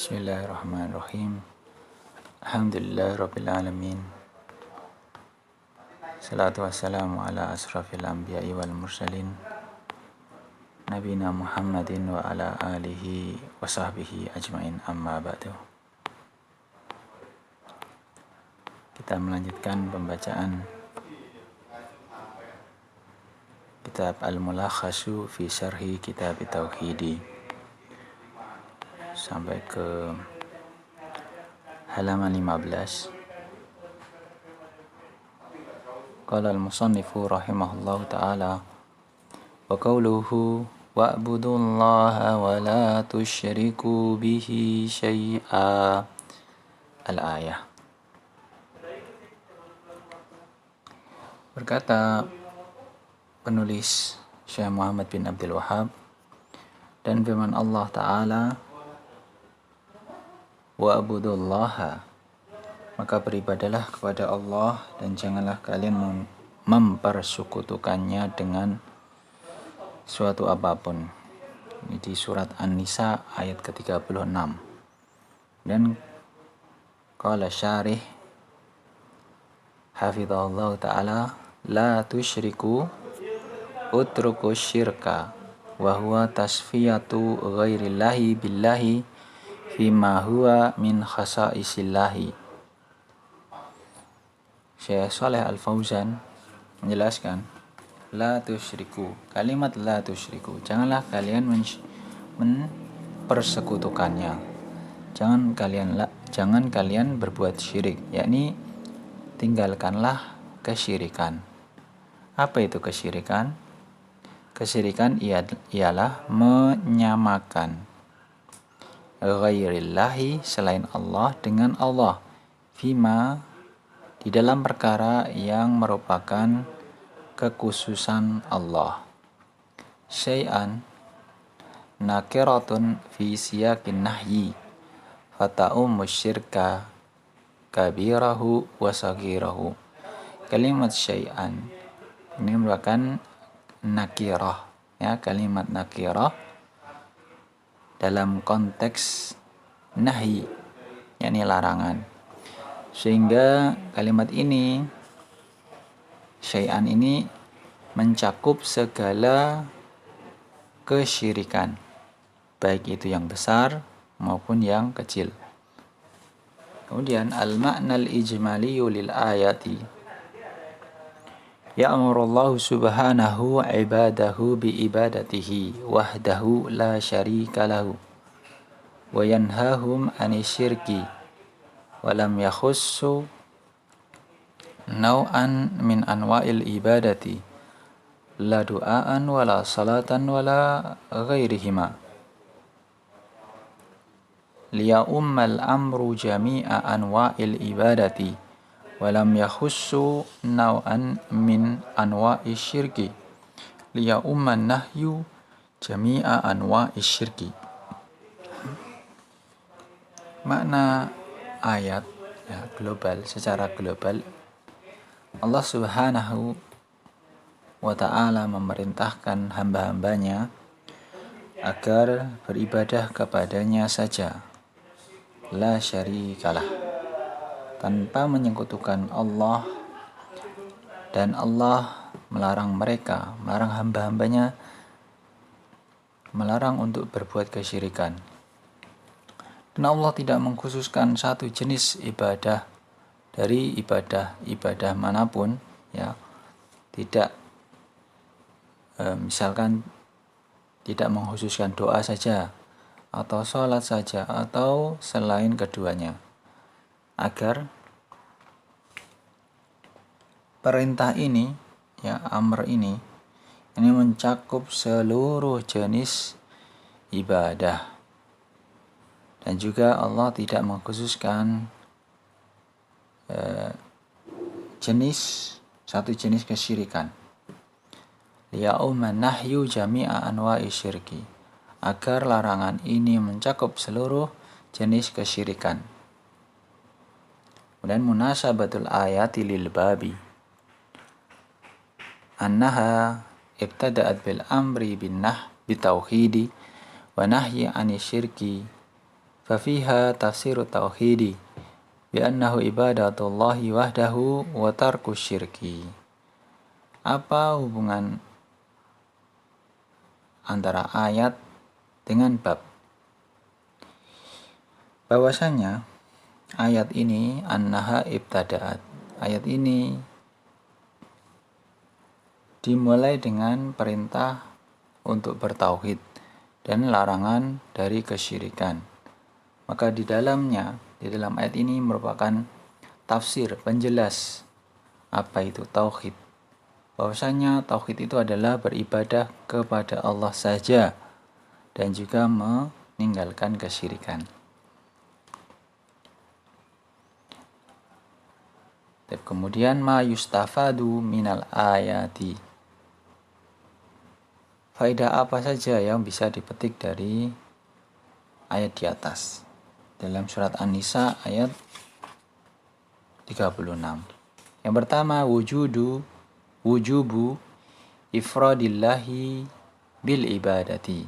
Bismillahirrahmanirrahim. Alhamdulillah Rabbil Alamin. Salatu wassalamu ala asrafil anbiya'i wal mursalin Nabina Muhammadin wa ala alihi wa sahbihi ajmain, amma ba'du. Kita melanjutkan pembacaan kitab Al-Mulakhasu fi Syarhi Kitab Tauhidi sampai ke halaman 15. Qala al-musannifu rahimahullahu ta'ala wa qawluhu wa'budullaha wa la tusyriku bihi syai'a, al-ayah. Berkata penulis Syekh Muhammad bin Abdul Wahhab, dan firman Allah Ta'ala, wa'budullaha, maka beribadalah kepada Allah dan janganlah kalian mempersekutukannya dengan suatu apapun. Ini di surat An-Nisa ayat ke-36. Dan qala syarih hafizahullah ta'ala, la tusyriku utruku syirka wa huwa tasfiyatu ghairillahi billahi fima huwa min khasaisillahi. Syekh Shalih Al-Fauzan menjelaskan, la tusyriku, kalimat la tusyriku, janganlah kalian mempersekutukannya, jangan kalian berbuat syirik, yakni tinggalkanlah kesyirikan. Apa itu kesyirikan? Kesyirikan ialah menyamakan ghairillahi, selain Allah, dengan Allah, fima, di dalam perkara yang merupakan kekhususan Allah. Syai'an nakiratun fi siyaqin nahyi fata'um syirka kabirahu wa sagirahu. Kalimat syai'an ini merupakan nakirah, ya, kalimat nakirah dalam konteks nahi, yakni larangan. Sehingga kalimat ini, syai'an ini, mencakup segala kesyirikan, baik itu yang besar maupun yang kecil. Kemudian al-ma'na al-ijmaliyu lil ayati, ya'murullahu subhanahu ibadahu biibadatihi wahdahu la syarika lahu wa yanhahum anisyirki wa lam yakhussu naw'an min anwa'il ibadati la du'aan wa la salatan wa la ghairihima liya ummal amru jami'a anwa'il ibadati walam yakhussu naw'an min anwa'i syirki liya umman nahyu jami'a anwa'i syirki. Makna ayat, ya, global, secara global, Allah Subhanahu wa ta'ala memerintahkan hamba-hambanya agar beribadah kepadanya saja, la syarikalah, tanpa menyekutukan Allah, dan Allah melarang mereka, melarang hamba-hambanya, melarang untuk berbuat kesyirikan. Dan Allah tidak mengkhususkan satu jenis ibadah dari ibadah manapun, ya, tidak misalkan tidak mengkhususkan doa saja atau sholat saja atau selain keduanya, agar perintah ini, ya, amr ini mencakup seluruh jenis ibadah. Dan juga Allah tidak mengkhususkan satu jenis kesyirikan. Liya'umman nahyu jami'a anwa'i syirki, agar larangan ini mencakup seluruh jenis kesyirikan. Kemudian munasabatul ayati lil babi annaha ibtada'at bil amri bin bitauhidi wa nahyi ani syirki Fafiha tafsiru tauhidi bi annahu ibadatullahi wahdahu wa tarku syirki. Apa hubungan antara ayat dengan bab? Bahwasanya ayat ini annaha ibtada'at. Ayat ini dimulai dengan perintah untuk bertauhid dan larangan dari kesyirikan. Maka di dalam ayat ini merupakan tafsir, penjelas apa itu tauhid. Bahwasanya tauhid itu adalah beribadah kepada Allah saja dan juga meninggalkan kesyirikan. Kemudian ma yustafadu minal ayati. Faedah apa saja yang bisa dipetik dari ayat di atas? Dalam surat An-Nisa ayat 36. Yang pertama, wujubu ifradillahi bil ibadati.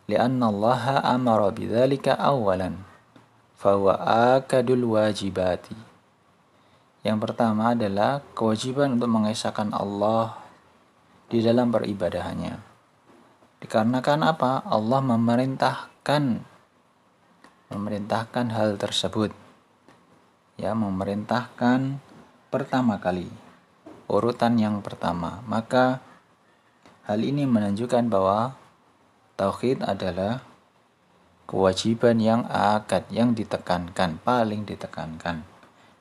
Lianna Allah amara bidzalika awalan. Fahuwa akadul wajibati. Yang pertama adalah kewajiban untuk mengesahkan Allah di dalam peribadahannya. Dikarenakan apa? Allah memerintahkan hal tersebut. Ya, memerintahkan pertama kali, urutan yang pertama. Maka hal ini menunjukkan bahwa tauhid adalah kewajiban yang akad, yang ditekankan, paling ditekankan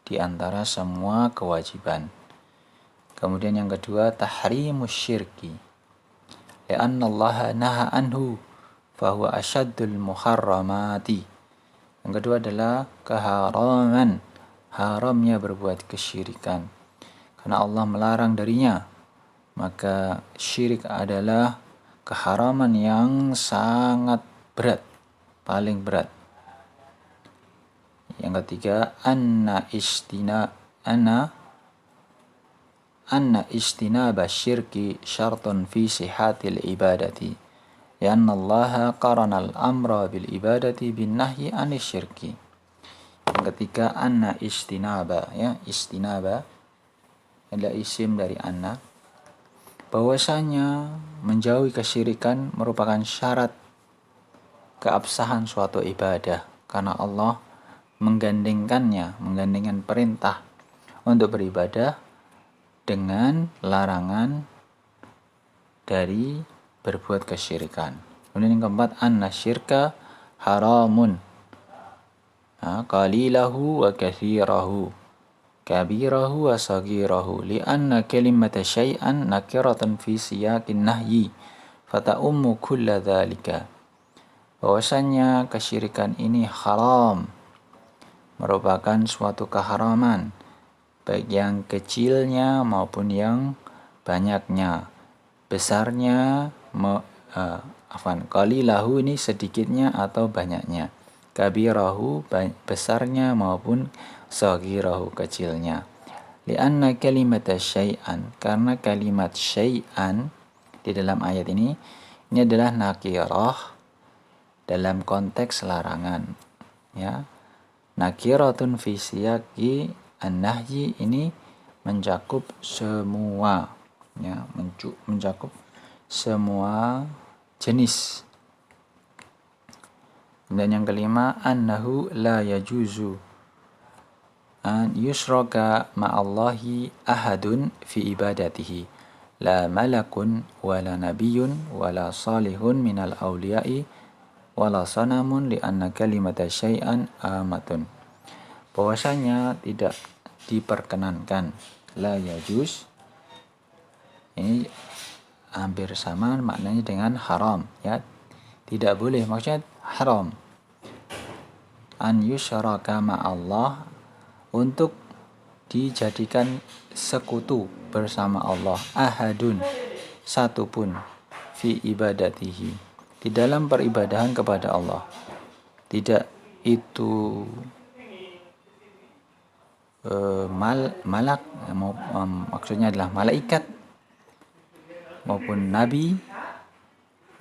di antara semua kewajiban. Kemudian yang kedua, tahrimus syirki. Lianna Allah naha anhu fahuwa asyaddul muharramati. Yang kedua adalah keharaman, haramnya berbuat kesyirikan. Karena Allah melarang darinya, maka syirik adalah keharaman yang sangat berat, paling berat. Yang ketiga, anna istinaba syirki syartun fi sihatil ibadati. Lianna Allah qarana al-amra bil ibadati bin nahyi anis syirki. Yang ketiga, anna istinaba, ya, istinaba adalah isim dari anna. Bahwasanya menjauhi kesyirikan merupakan syarat keabsahan suatu ibadah, karena Allah menggandengkan perintah untuk beribadah dengan larangan dari berbuat kesyirikan. Kemudian yang keempat, anna syirka haramun, qalilahu wa kathirahu, kabirahu wa sagirahu, lianna kalimata syai'an nakiratan fi siyaqin nahyi fata'ummu kulla dhalika. Bahwasanya kesyirikan ini haram, merupakan suatu keharaman, baik yang kecilnya maupun yang banyaknya. Besarnya, qalilahu ini sedikitnya atau banyaknya. Kabirahu besarnya maupun sagirahu kecilnya. Lianna kalimata syai'an, karena kalimat syai'an di dalam ayat ini adalah nakirah dalam konteks larangan. Ya. Nakiratun fi siyaqi an-nahyi ini mencakup semua, ya, mencakup semua jenis. Dan yang kelima, annahu la yajuzu an yushraka ma'allahi ahadun fi ibadatihi, la malakun wala nabiyyun wala salihun minal awliya'i wala sanamun li'anna kalimata syai'an amatun. Bahwasanya tidak diperkenankan, la yajuz ini hampir sama maknanya dengan haram, ya, tidak boleh, maksudnya haram. An yusyraka ma'allah, untuk dijadikan sekutu bersama Allah, ahadun, satupun, fi ibadatihi, di dalam peribadahan kepada Allah. Tidak itu malak, maksudnya adalah malaikat, maupun nabi,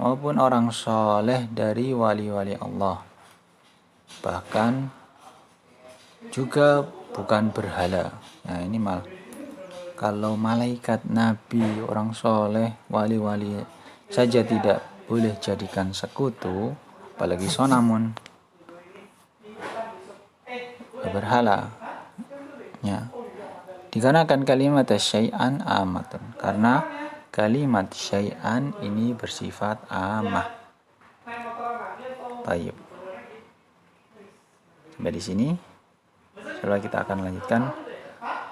maupun orang soleh dari wali-wali Allah. bahkan juga bukan berhala. Nah ini malah kalau malaikat, nabi, orang soleh, wali-wali saja tidak boleh jadikan sekutu, apalagi sonamun, berhala. Ya. Dikarenakan kalimat syai'an amatun, karena kalimat syai'an ini bersifat amah. Baik. Sampai di sini. Setelah kita akan lanjutkan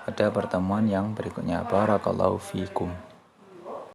pada pertemuan yang berikutnya. Barakallahu fikum.